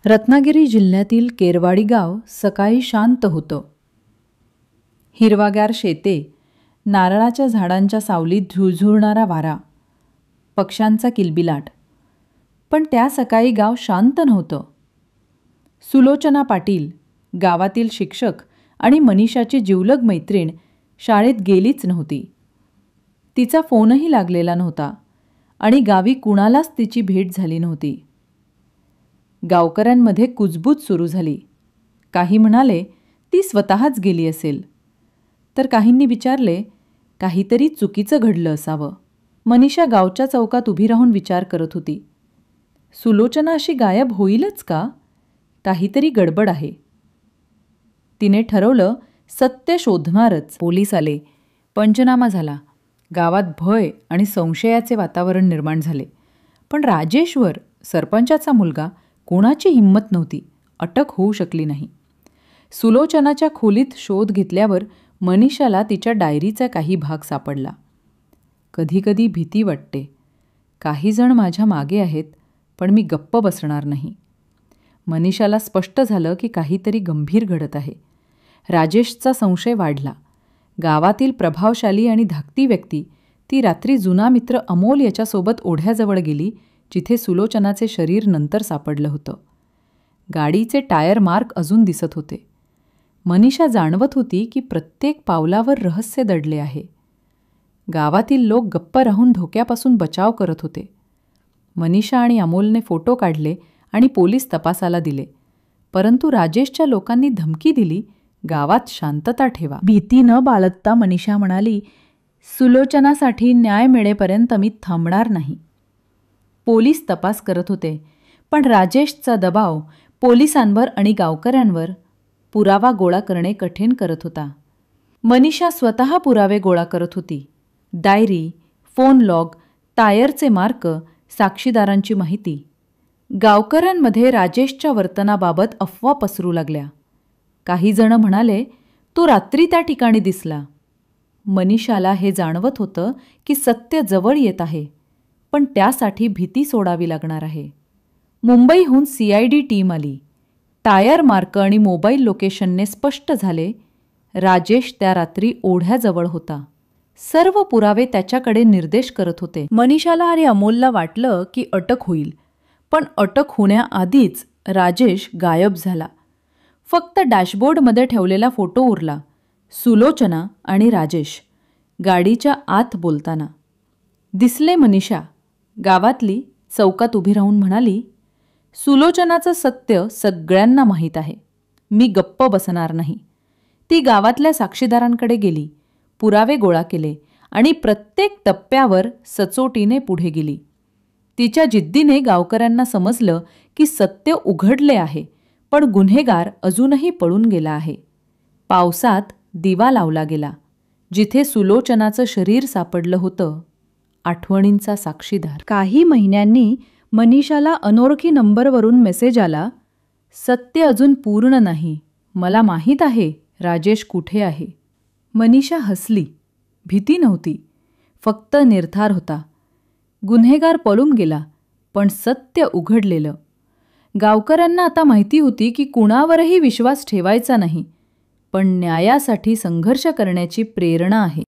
रत्नागिरी जिल्ह्यातील केरवाडी गाव सकाळी शांत होतं. हिरवागार शेते, नारळाच्या झाडांच्या सावलीत झुळझुळणारा वारा, पक्ष्यांचा किलबिलाट. पण त्या सकाळी गाव शांत नव्हतं. सुलोचना पाटील, गावातील शिक्षक आणि मनीषाची जिवलग मैत्रीण, शाळेत गेलीच नव्हती. तिचा फोनही लागलेला नव्हता आणि गावी कुणालाच तिची भेट झाली नव्हती. गावकऱ्यांमध्ये कुजबूज सुरू झाली. काही म्हणाले ती स्वतःच गेली असेल, तर काहींनी विचारले काहीतरी चुकीचं घडलं असावं. मनीषा गावच्या चौकात उभी राहून विचार करत होती. सुलोचना अशी गायब होईलच का? काहीतरी गडबड आहे. तिने ठरवलं सत्य शोधणारच. पोलीस आले, पंचनामा झाला. गावात भय आणि संशयाचे वातावरण निर्माण झाले. पण राजेश्वर, सरपंचाचा मुलगा, कोणाची हिंमत नव्हती. अटक होऊ शकली नाही. सुलोचनाच्या खोलीत शोध घेतल्यावर मनीषाला तिच्या डायरीचा काही भाग सापडला. कधीकधी भीती वाटते. काही जण माझ्या मागे आहेत, पण मी गप्प बसणार नाही. मनीषाला स्पष्ट झालं की काहीतरी गंभीर घडत आहे. राजेशचा संशय वाढला. गावातील प्रभावशाली आणि धाकटी व्यक्ती ती रात्री जुना मित्र अमोल याच्यासोबत ओढ्याजवळ गेली, जिथे सुलोचनाचे शरीर नंतर सापडलं होतं. गाडीचे टायर मार्क अजून दिसत होते. मनीषा जाणवत होती की प्रत्येक पावलावर रहस्य दडले आहे. गावातील लोक गप्प राहून धोक्यापासून बचाव करत होते. मनीषा आणि अमोलने फोटो काढले आणि पोलीस तपासाला दिले. परंतु राजेशच्या लोकांनी धमकी दिली, गावात शांतता ठेवा. भीती न बाळगता मनीषा म्हणाली, सुलोचनासाठी न्याय मिळेपर्यंत मी थांबणार नाही. पोलीस तपास करत होते, पण राजेशचा दबाव पोलिसांवर आणि गावकऱ्यांवर पुरावा गोळा करणे कठीण करत होता. मनीषा स्वतः पुरावे गोळा करत होती. डायरी, फोन लॉग, टायरचे मार्क, साक्षीदारांची माहिती. गावकऱ्यांमध्ये राजेशच्या वर्तनाबाबत अफवा पसरू लागल्या. काही जण म्हणाले, तो रात्री त्या ठिकाणी दिसला. मनीषाला हे जाणवत होतं की सत्य जवळ येत आहे, पण त्यासाठी भीती सोडावी लागणार आहे. मुंबईहून CID टीम आली. टायर मार्क आणि मोबाईल लोकेशनने स्पष्ट झाले, राजेश त्या रात्री ओढ्याजवळ होता. सर्व पुरावे त्याच्याकडे निर्देश करत होते. मनीषाला आणि अमोलला वाटलं की अटक होईल, पण अटक होण्याआधीच राजेश गायब झाला. फक्त डॅशबोर्डमध्ये ठेवलेला फोटो उरला. सुलोचना आणि राजेश गाडीच्या आत बोलताना दिसले. मनीषा गावातली चौकात उभी राहून म्हणाली, सुलोचनाचं सत्य सगळ्यांना माहीत आहे. मी गप्प बसणार नाही. ती गावातल्या साक्षीदारांकडे गेली, पुरावे गोळा केले आणि प्रत्येक टप्प्यावर सचोटीने पुढे गेली. तिच्या जिद्दीने गावकऱ्यांना समजलं की सत्य उघडले आहे, पण गुन्हेगार अजूनही पळून गेला आहे. पावसात दिवा लावला गेला. जिथे सुलोचनाचं शरीर सापडलं होतं, आठवणींचा साक्षीदार. काही महिन्यांनी मनीषाला अनोळखी नंबरवरून मेसेज आला, सत्य अजून पूर्ण नाही. मला माहीत आहे राजेश कुठे आहे. मनीषा हसली. भीती नव्हती, फक्त निर्धार होता. गुन्हेगार पळून गेला, पण सत्य उघडलेलं. गावकऱ्यांना आता माहिती होती की कुणावरही विश्वास ठेवायचा नाही, पण न्यायासाठी संघर्ष करण्याची प्रेरणा आहे.